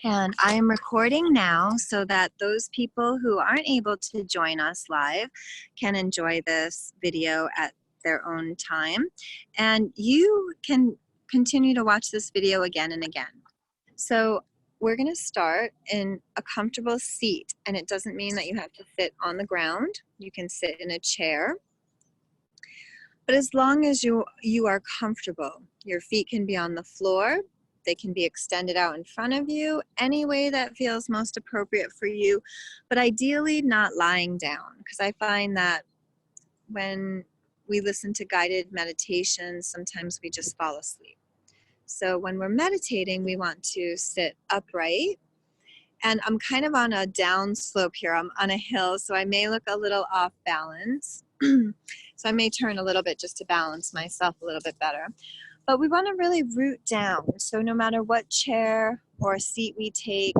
And I am recording now so that those people who aren't able to join us live can enjoy this video at their own time. And you can continue to watch this video again and again. So we're going to start in a comfortable seat, and it doesn't mean that you have to sit on the ground. You can sit in a chair. But as long as you are comfortable, your feet can be on the floor. They can be extended out in front of you, any way that feels most appropriate for you, but ideally not lying down, because I find that when we listen to guided meditations, sometimes we just fall asleep. So when we're meditating, we want to sit upright. And I'm kind of on a down slope here. I'm on a hill, so I may look a little off balance. So I may turn a little bit just to balance myself a little bit better. But we want to really root down. So no matter what chair or seat we take,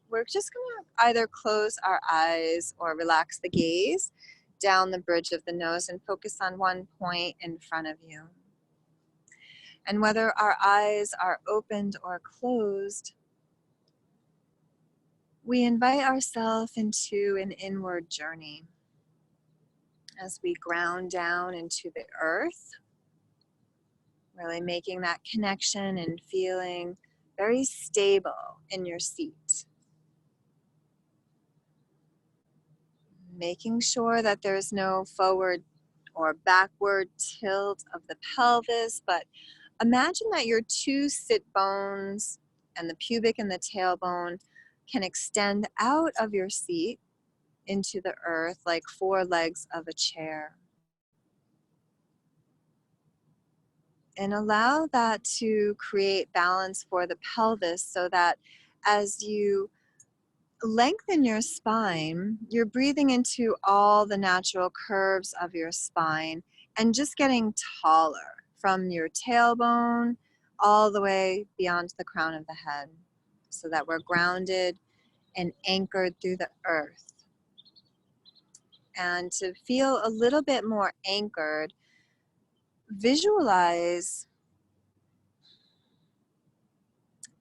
we're just going to either close our eyes or relax the gaze down the bridge of the nose and focus on one point in front of you. And whether our eyes are opened or closed, we invite ourselves into an inward journey as we ground down into the earth, really making that connection and feeling very stable in your seat. Making sure that there's no forward or backward tilt of the pelvis, but imagine that your two sit bones and the pubic and the tailbone can extend out of your seat into the earth like four legs of a chair. And allow that to create balance for the pelvis so that as you lengthen your spine, you're breathing into all the natural curves of your spine and just getting taller from your tailbone all the way beyond the crown of the head so that we're grounded and anchored through the earth. And to feel a little bit more anchored, visualize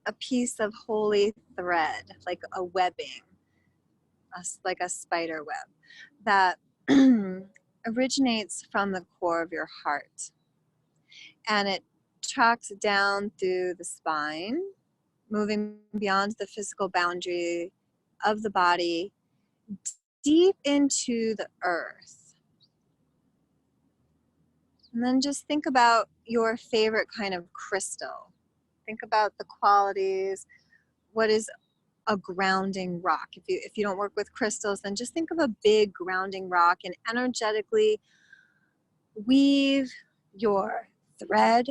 a piece of holy thread, like a webbing, like a spider web, that originates from the core of your heart. And it tracks down through the spine, moving beyond the physical boundary of the body, deep into the earth. And then just think about your favorite kind of crystal. Think about the qualities. What is a grounding rock? If you don't work with crystals, then just think of a big grounding rock and energetically weave your thread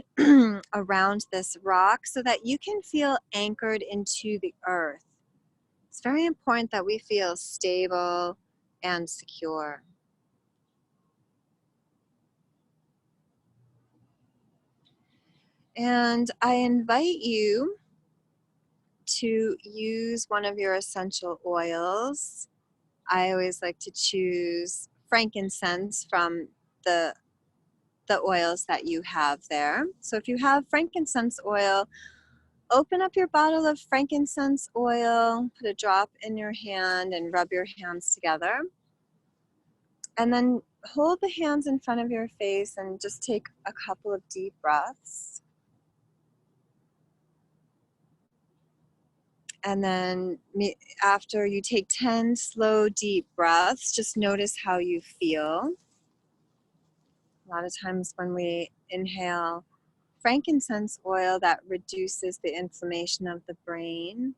around this rock so that you can feel anchored into the earth. It's very important that we feel stable and secure. And I invite you to use one of your essential oils. I always like to choose frankincense from the oils that you have there. So if you have frankincense oil, open up your bottle of frankincense oil, put a drop in your hand and rub your hands together. And then hold the hands in front of your face and just take a couple of deep breaths. And then after you take 10 slow, deep breaths, just notice how you feel. A lot of times when we inhale frankincense oil, that reduces the inflammation of the brain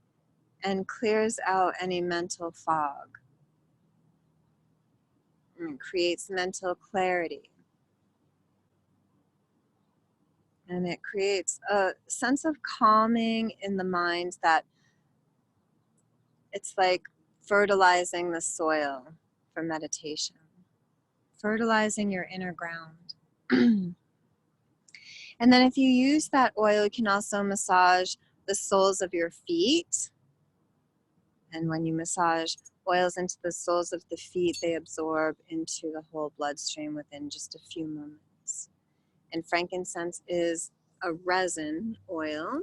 and clears out any mental fog. And it creates mental clarity. And it creates a sense of calming in the mind that it's like fertilizing the soil for meditation, fertilizing your inner ground. And then if you use that oil, you can also massage the soles of your feet. And when you massage oils into the soles of the feet, they absorb into the whole bloodstream within just a few moments. And frankincense is a resin oil,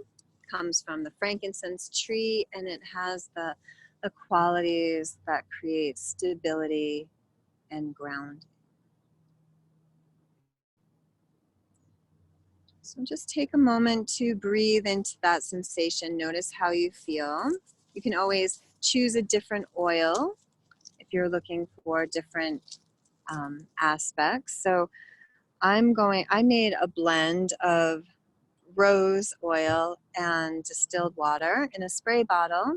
comes from the frankincense tree, and it has the qualities that create stability and ground. So just take a moment to breathe into that sensation. Notice how you feel. You can always choose a different oil if you're looking for different aspects. So I made a blend of rose oil and distilled water in a spray bottle.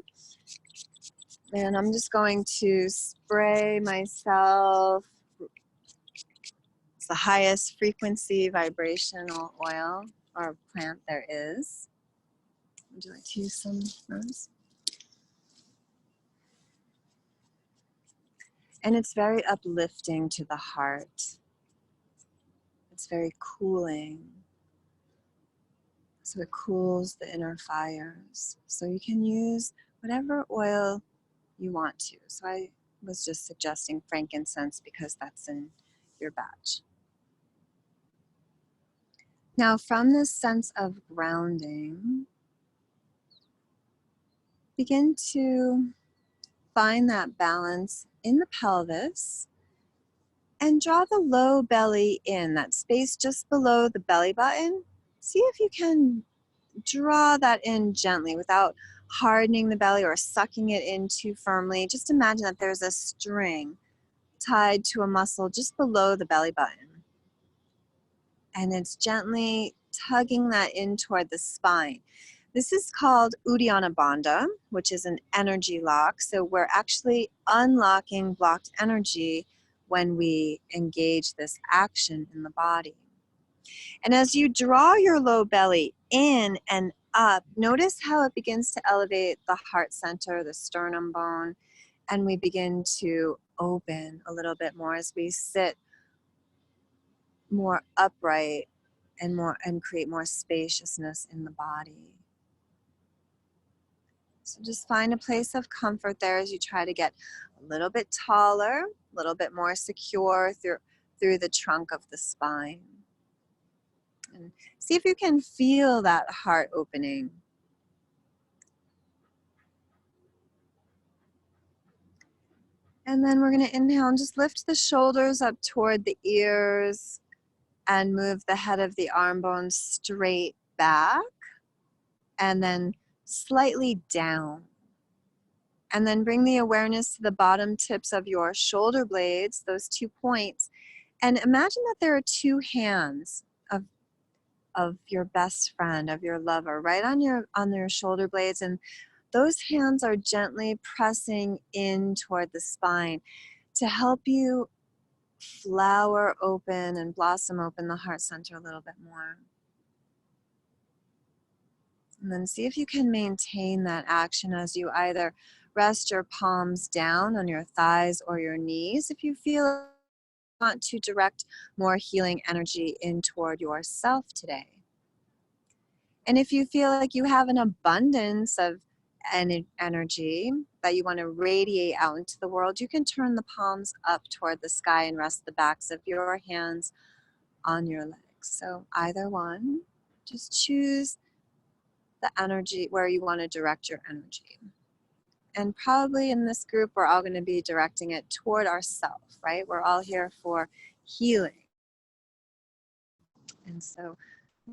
And I'm just going to spray myself. It's the highest frequency vibrational oil or plant there is. Would you like to use some rose? And it's very uplifting to the heart. It's very cooling. So it cools the inner fires. So you can use whatever oil you want to. So I was just suggesting frankincense because that's in your batch. Now, from this sense of grounding, begin to find that balance in the pelvis and draw the low belly in, that space just below the belly button. See if you can draw that in gently without hardening the belly or sucking it in too firmly. Just imagine that there's a string tied to a muscle just below the belly button. And it's gently tugging that in toward the spine. This is called Uddiyana Bandha, which is an energy lock. So we're actually unlocking blocked energy when we engage this action in the body. And as you draw your low belly in and up, notice how it begins to elevate the heart center, the sternum bone, and we begin to open a little bit more as we sit more upright and create more spaciousness in the body. So just find a place of comfort there as you try to get a little bit taller, a little bit more secure through the trunk of the spine. And see if you can feel that heart opening. And then we're going to inhale and just lift the shoulders up toward the ears and move the head of the arm bones straight back and then slightly down. And then bring the awareness to the bottom tips of your shoulder blades, those 2 points. And imagine that there are 2 hands of your best friend, of your lover, right on your shoulder blades. And those hands are gently pressing in toward the spine to help you flower open and blossom open the heart center a little bit more. And then see if you can maintain that action as you either rest your palms down on your thighs or your knees if you feel you want to direct more healing energy in toward yourself today. And if you feel like you have an abundance of energy that you want to radiate out into the world, you can turn the palms up toward the sky and rest the backs of your hands on your legs. So either one, just choose the energy where you want to direct your energy. And probably in this group, we're all going to be directing it toward ourselves, right? We're all here for healing. And so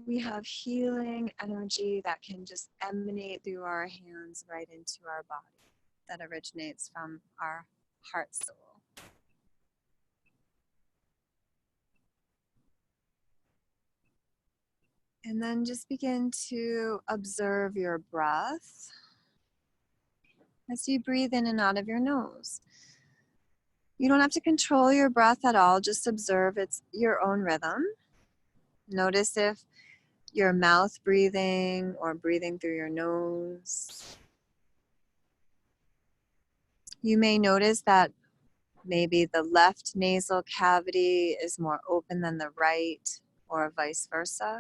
we have healing energy that can just emanate through our hands right into our body that originates from our heart soul. And then just begin to observe your breath as you breathe in and out of your nose. You don't have to control your breath at all, just observe it's your own rhythm. Notice if your mouth breathing or breathing through your nose. You may notice that maybe the left nasal cavity is more open than the right, or vice versa.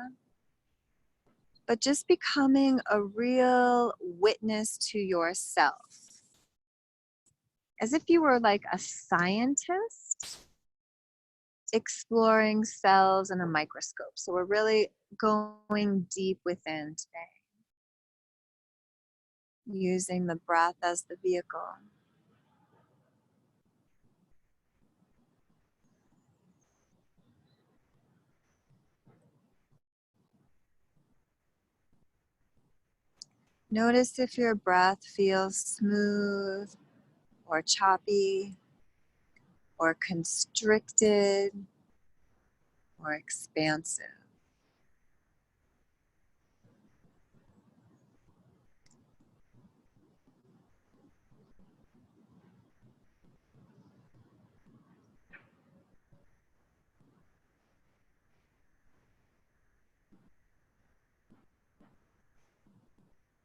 But just becoming a real witness to yourself, as if you were like a scientist exploring cells in a microscope. So we're really going deep within today. using the breath as the vehicle. Notice if your breath feels smooth or choppy or constricted or expansive.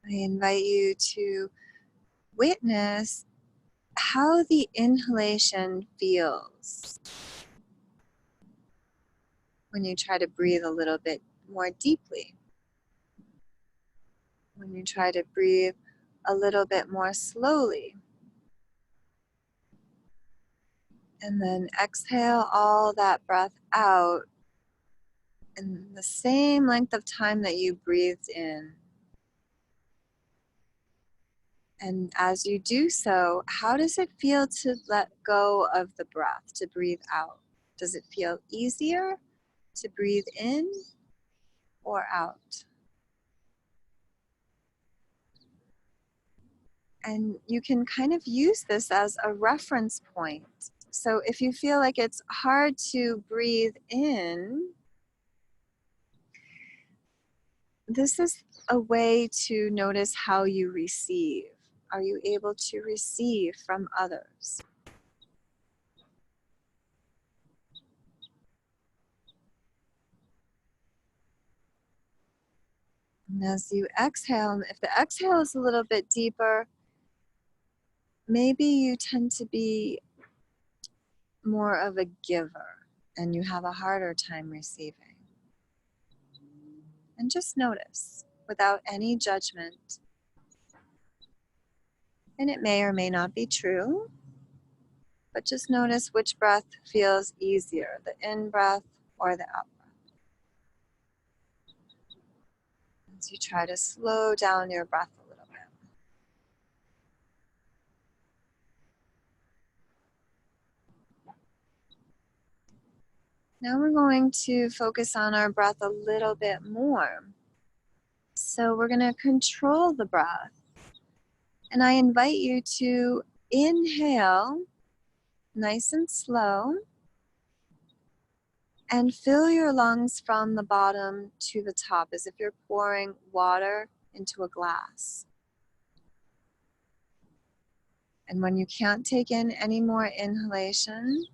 I invite you to witness how the inhalation feels when you try to breathe a little bit more deeply, when you try to breathe a little bit more slowly. And then exhale all that breath out in the same length of time that you breathed in. And as you do so, how does it feel to let go of the breath, to breathe out? Does it feel easier to breathe in or out? And you can kind of use this as a reference point. So if you feel like it's hard to breathe in, this is a way to notice how you receive. Are you able to receive from others? And as you exhale, if the exhale is a little bit deeper, maybe you tend to be more of a giver and you have a harder time receiving. And just notice without any judgment. And it may or may not be true, but just notice which breath feels easier, the in breath or the out breath. As you try to slow down your breath a little bit. Now we're going to focus on our breath a little bit more. So we're going to control the breath. And I invite you to inhale nice and slow and fill your lungs from the bottom to the top as if you're pouring water into a glass. And when you can't take in any more inhalation,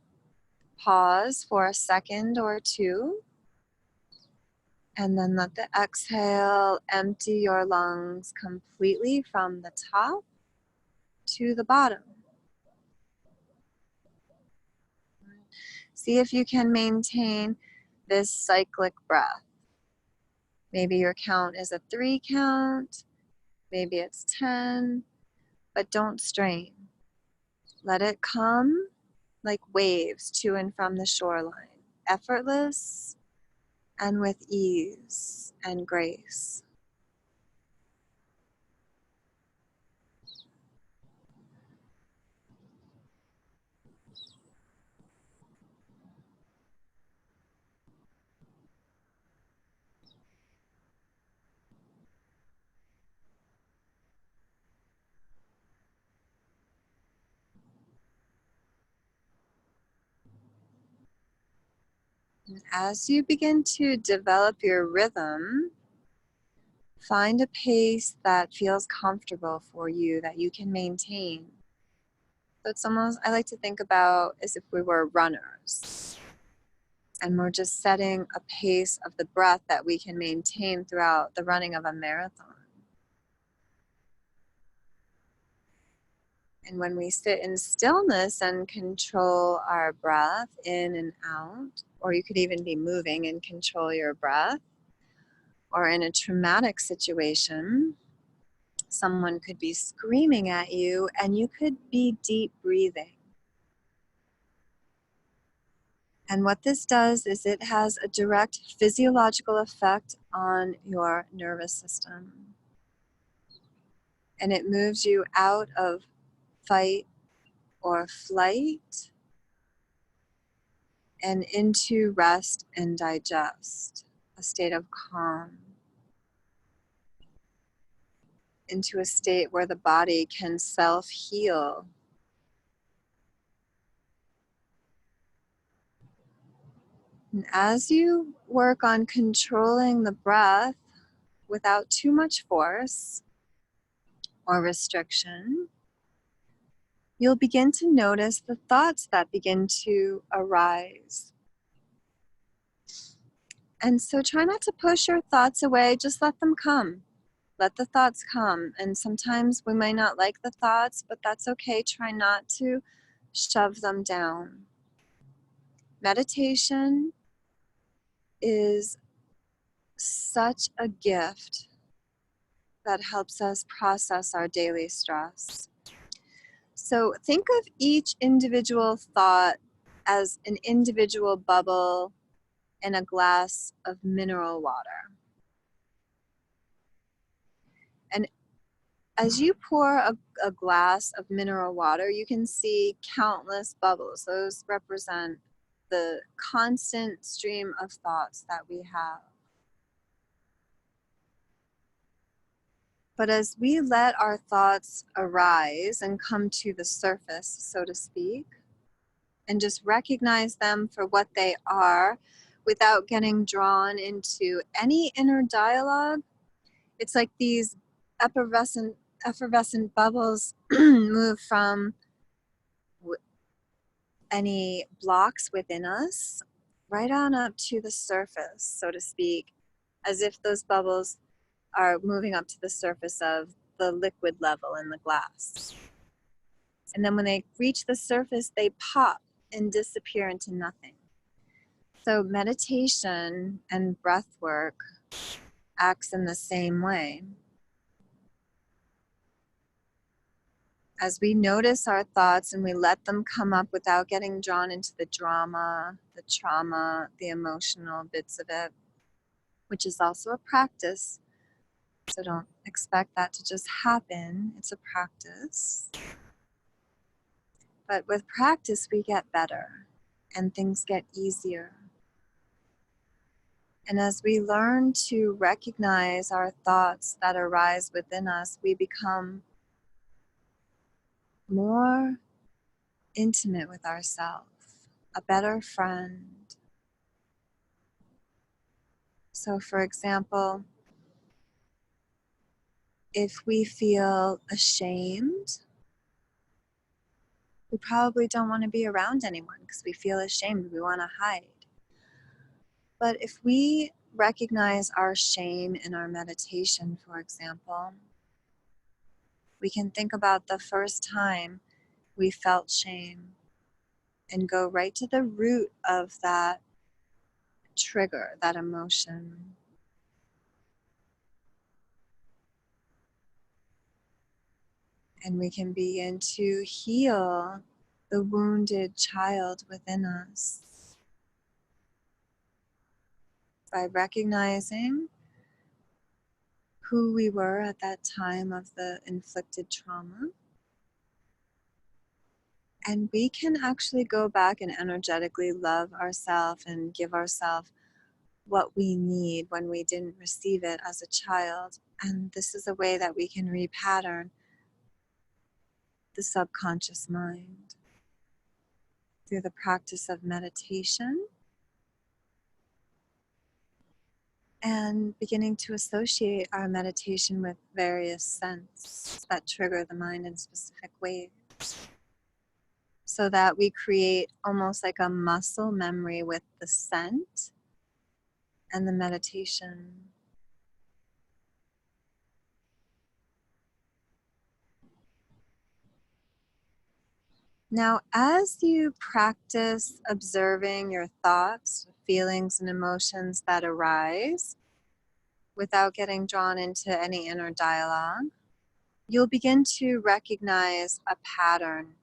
pause for a second or two, and then let the exhale empty your lungs completely from the top to the bottom. See if you can maintain this cyclic breath. Maybe your count is a 3 count, maybe it's 10, but don't strain. Let it come like waves to and from the shoreline, effortless and with ease and grace. And as you begin to develop your rhythm, find a pace that feels comfortable for you, that you can maintain. So it's almost, I like to think about as if we were runners. And we're just setting a pace of the breath that we can maintain throughout the running of a marathon. And when we sit in stillness and control our breath in and out, or you could even be moving and control your breath, or in a traumatic situation, someone could be screaming at you and you could be deep breathing. And what this does is it has a direct physiological effect on your nervous system. and it moves you out of fight or flight and into rest and digest, a state of calm, into a state where the body can self-heal. And as you work on controlling the breath without too much force or restriction, you'll begin to notice the thoughts that begin to arise. And so try not to push your thoughts away, just let them come. Let the thoughts come. And sometimes we might not like the thoughts, but that's okay. Try not to shove them down. Meditation is such a gift that helps us process our daily stress. So think of each individual thought as an individual bubble in a glass of mineral water. And as you pour a glass of mineral water, you can see countless bubbles. Those represent the constant stream of thoughts that we have. But as we let our thoughts arise and come to the surface, so to speak, and just recognize them for what they are without getting drawn into any inner dialogue, it's like these effervescent bubbles move from any blocks within us right on up to the surface, so to speak, as if those bubbles are moving up to the surface of the liquid level in the glass. And then when they reach the surface, they pop and disappear into nothing. So meditation and breath work acts in the same way. As we notice our thoughts and we let them come up without getting drawn into the drama, the trauma, the emotional bits of it, which is also a practice. So don't expect that to just happen. It's a practice. But with practice, we get better and things get easier. And as we learn to recognize our thoughts that arise within us, we become more intimate with ourselves, a better friend. So, for example, if we feel ashamed, we probably don't want to be around anyone because we feel ashamed, we want to hide. But if we recognize our shame in our meditation, for example, we can think about the first time we felt shame and go right to the root of that trigger, that emotion. And we can begin to heal the wounded child within us by recognizing who we were at that time of the inflicted trauma. And we can actually go back and energetically love ourselves and give ourselves what we need when we didn't receive it as a child. And this is a way that we can repattern the subconscious mind through the practice of meditation and beginning to associate our meditation with various scents that trigger the mind in specific ways, so that we create almost like a muscle memory with the scent and the meditation. Now, as you practice observing your thoughts, feelings, and emotions that arise without getting drawn into any inner dialogue, you'll begin to recognize a pattern.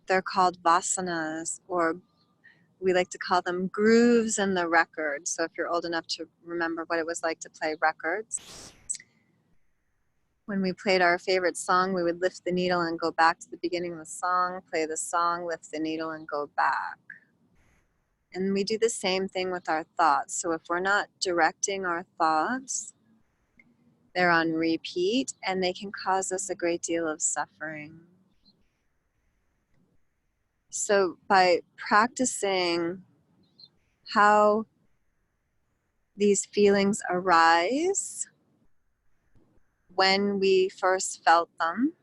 They're called vasanas, or we like to call them grooves in the record. So if you're old enough to remember what it was like to play records, when we played our favorite song, we would lift the needle and go back to the beginning of the song, play the song, lift the needle and go back. And we do the same thing with our thoughts. So if we're not directing our thoughts, they're on repeat and they can cause us a great deal of suffering. So by practicing how these feelings arise when we first felt them,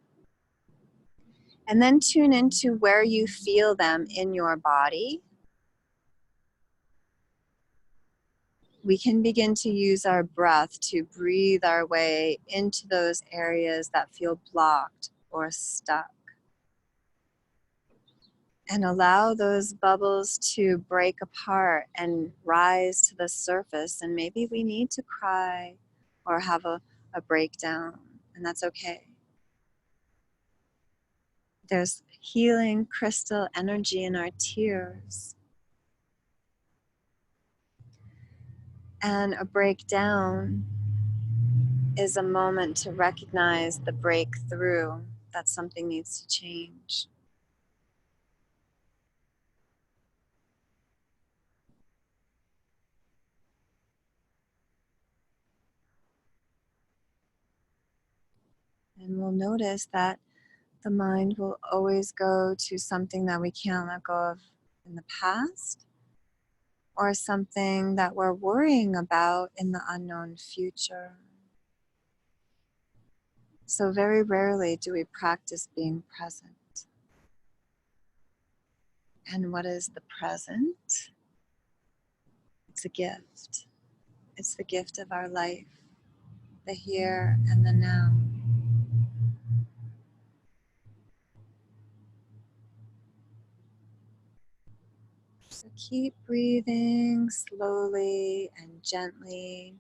and then tune into where you feel them in your body, we can begin to use our breath to breathe our way into those areas that feel blocked or stuck. And allow those bubbles to break apart and rise to the surface. And maybe we need to cry or have a breakdown, and that's okay. There's healing crystal energy in our tears. And a breakdown is a moment to recognize the breakthrough that something needs to change. And we'll notice that the mind will always go to something that we can't let go of in the past, or something that we're worrying about in the unknown future. So very rarely do we practice being present. And what is the present? It's a gift. It's the gift of our life, the here and the now. So keep breathing slowly and gently,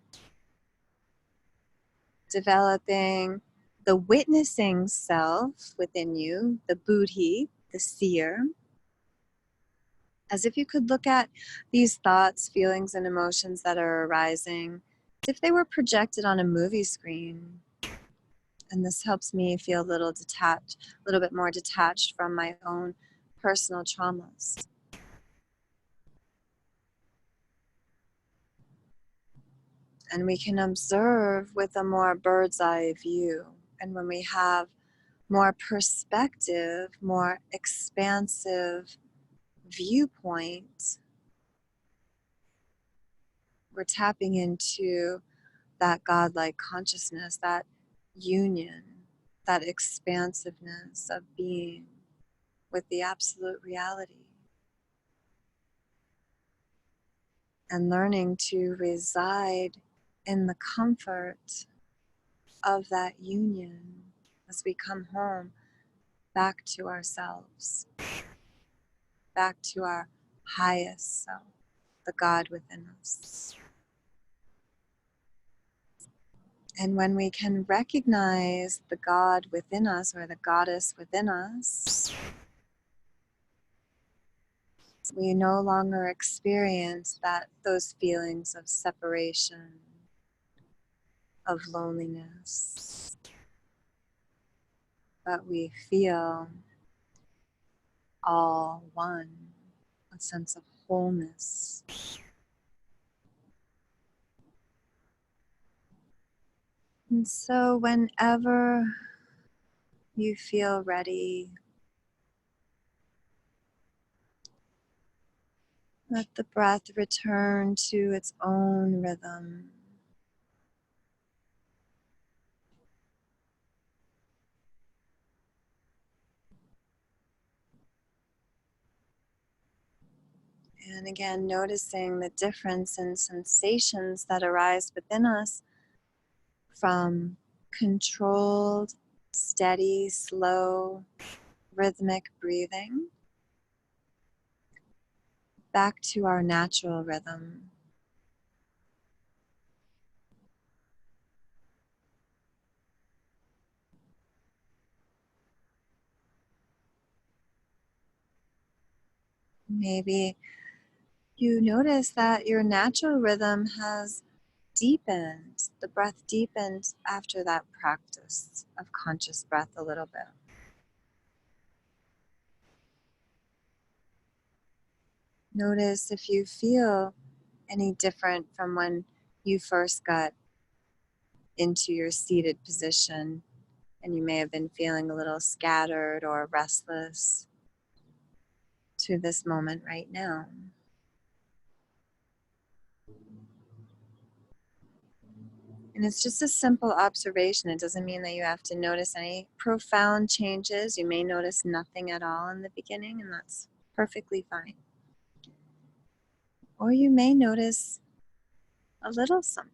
developing the witnessing self within you, the buddhi, the seer, as if you could look at these thoughts, feelings, and emotions that are arising as if they were projected on a movie screen. And this helps me feel a little detached, a little bit more detached from my own personal traumas. And we can observe with a more bird's eye view. And when we have more perspective, more expansive viewpoint, we're tapping into that godlike consciousness, that union, that expansiveness of being with the absolute reality. And learning to reside in the comfort of that union as we come home back to ourselves, back to our highest self, the God within us. And when we can recognize the God within us or the goddess within us, we no longer experience those feelings of separation, of loneliness, but we feel all one, a sense of wholeness. And so whenever you feel ready, let the breath return to its own rhythm. And again, noticing the difference in sensations that arise within us from controlled, steady, slow, rhythmic breathing back to our natural rhythm. Maybe you notice that your natural rhythm has deepened. The breath deepened after that practice of conscious breath a little bit. Notice if you feel any different from when you first got into your seated position and you may have been feeling a little scattered or restless to this moment right now. And it's just a simple observation. It doesn't mean that you have to notice any profound changes. You may notice nothing at all in the beginning, and that's perfectly fine. Or you may notice a little something.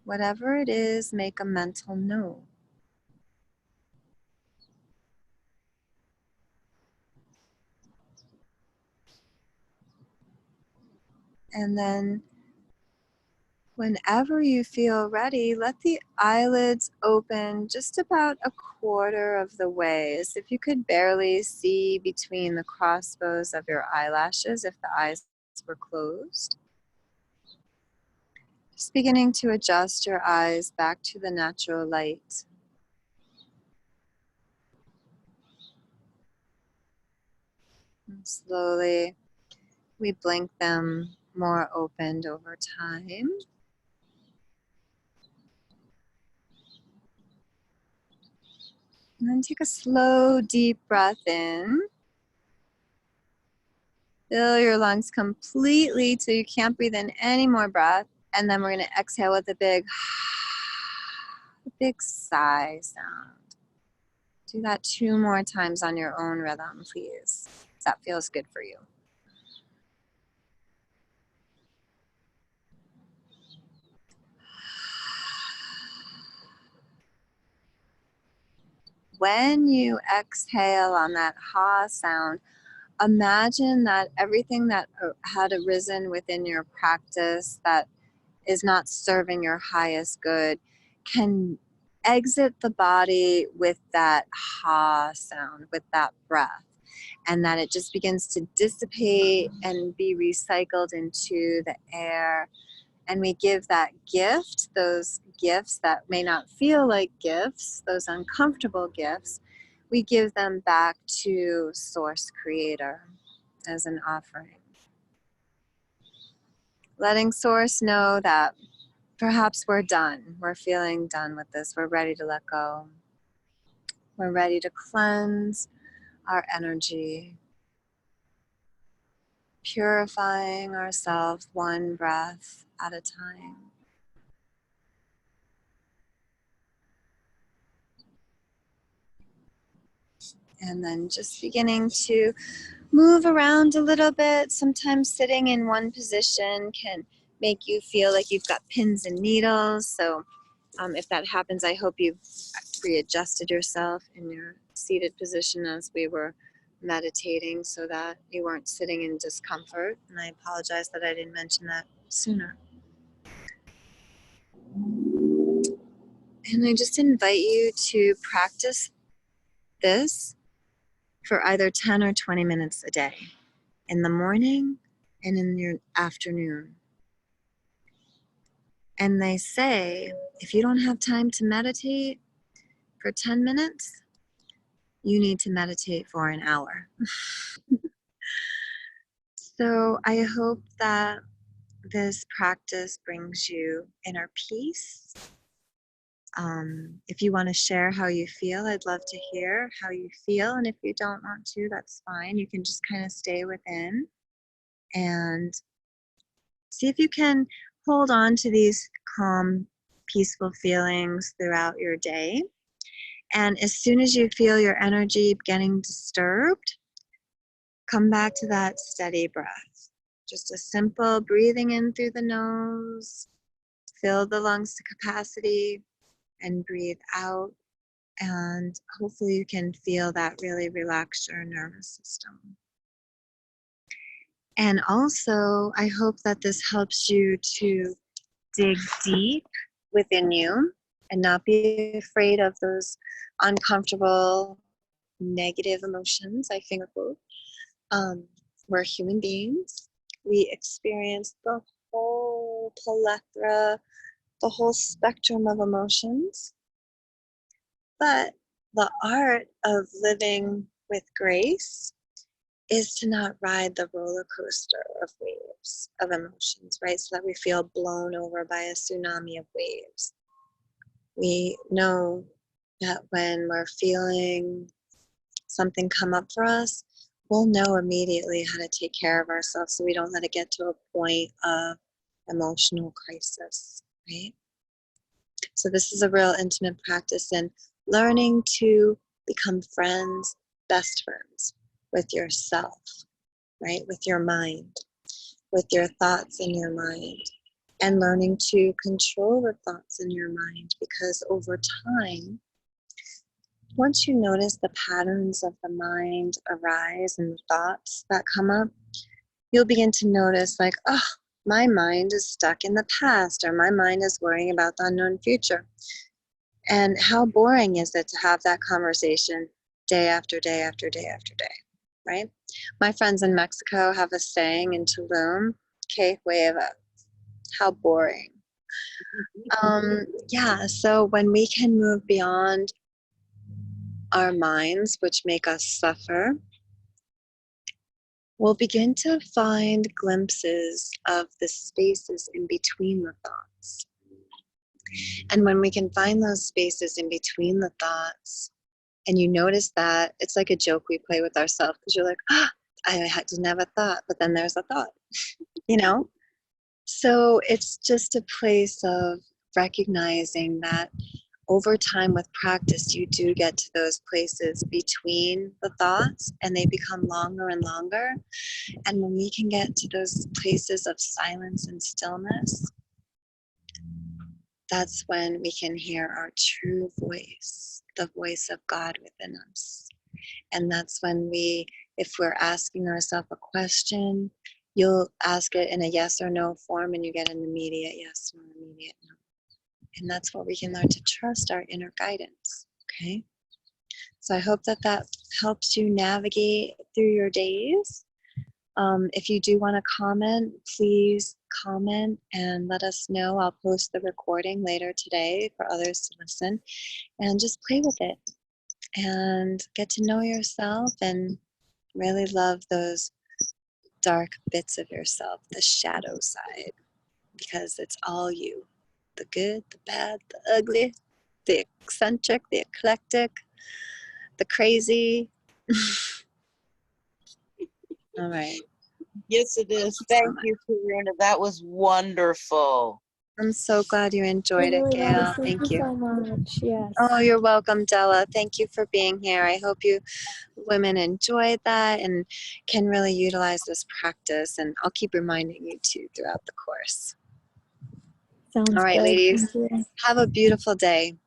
Whatever it is, make a mental note. And then whenever you feel ready, let the eyelids open just about a quarter of the way, as if you could barely see between the crossbows of your eyelashes if the eyes were closed. Just beginning to adjust your eyes back to the natural light. And slowly, we blink them more opened over time. And then take a slow, deep breath in. Fill your lungs completely till you can't breathe in any more breath. And then we're going to exhale with a big sigh sound. Do that 2 more times on your own rhythm, please. That feels good for you. When you exhale on that ha sound, imagine that everything that had arisen within your practice that is not serving your highest good can exit the body with that ha sound, with that breath, and that it just begins to dissipate and be recycled into the air. And we give that gift, those gifts that may not feel like gifts, those uncomfortable gifts, we give them back to Source Creator as an offering. Letting Source know that perhaps we're done. We're feeling done with this. We're ready to let go. We're ready to cleanse our energy, purifying ourselves one breath at a time. And then just beginning to move around a little bit. Sometimes sitting in one position can make you feel like you've got pins and needles. So if that happens, I hope you've readjusted yourself in your seated position as we were meditating so that you weren't sitting in discomfort. And I apologize that I didn't mention that sooner. And I just invite you to practice this for either 10 or 20 minutes a day, in the morning and in your afternoon. And they say, if you don't have time to meditate for 10 minutes, you need to meditate for an hour. So I hope that this practice brings you inner peace. If you want to share how you feel, I'd love to hear how you feel. And if you don't want to, that's fine. You can just kind of stay within and see if you can hold on to these calm, peaceful feelings throughout your day. And as soon as you feel your energy getting disturbed, come back to that steady breath. Just a simple breathing in through the nose, fill the lungs to capacity, and breathe out. And hopefully you can feel that really relax your nervous system. And also, I hope that this helps you to dig deep within you and not be afraid of those uncomfortable, negative emotions, I finger quote, We're human beings. We experience the whole plethora, the whole spectrum of emotions. But the art of living with grace is to not ride the roller coaster of waves of emotions, right? So that we feel blown over by a tsunami of waves. We know that when we're feeling something come up for us, we'll know immediately how to take care of ourselves so we don't let it get to a point of emotional crisis, right? So this is a real intimate practice in learning to become friends, best friends with yourself, right? With your mind, with your thoughts in your mind, and learning to control the thoughts in your mind, because over time, once you notice the patterns of the mind arise and the thoughts that come up, you'll begin to notice like, oh, my mind is stuck in the past, or my mind is worrying about the unknown future. And how boring is it to have that conversation day after day after day after day, right? My friends in Mexico have a saying in Tulum, que hueva, how boring. Yeah, so when we can move beyond our minds, which make us suffer, we'll begin to find glimpses of the spaces in between the thoughts. And when we can find those spaces in between the thoughts, and you notice that, it's like a joke we play with ourselves, because you're like, ah, I didn't have a thought, but then there's a thought, you know? So it's just a place of recognizing that over time with practice, you do get to those places between the thoughts, and they become longer and longer. And when we can get to those places of silence and stillness, that's when we can hear our true voice, the voice of God within us. And that's when if we're asking ourselves a question, you'll ask it in a yes or no form, and you get an immediate yes or an immediate no. And that's where we can learn to trust our inner guidance, okay? So I hope that helps you navigate through your days. If you do want to comment, please comment and let us know. I'll post the recording later today for others to listen, and just play with it and get to know yourself and really love those dark bits of yourself, the shadow side, because it's all you. The good, the bad, the ugly, the eccentric, the eclectic, the crazy. All right. Yes, it is. Thank you, Karuna. That was wonderful. I'm so glad you enjoyed it, Gail. Thank you so much. Yes. Oh, you're welcome, Della. Thank you for being here. I hope you women enjoyed that and can really utilize this practice. And I'll keep reminding you too throughout the course. Sounds All right, good. ladies. Have a beautiful day.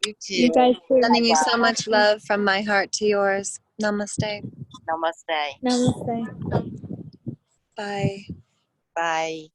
You too. You guys too. Sending you so much love from my heart to yours. Namaste. Namaste. Namaste. Bye. Bye.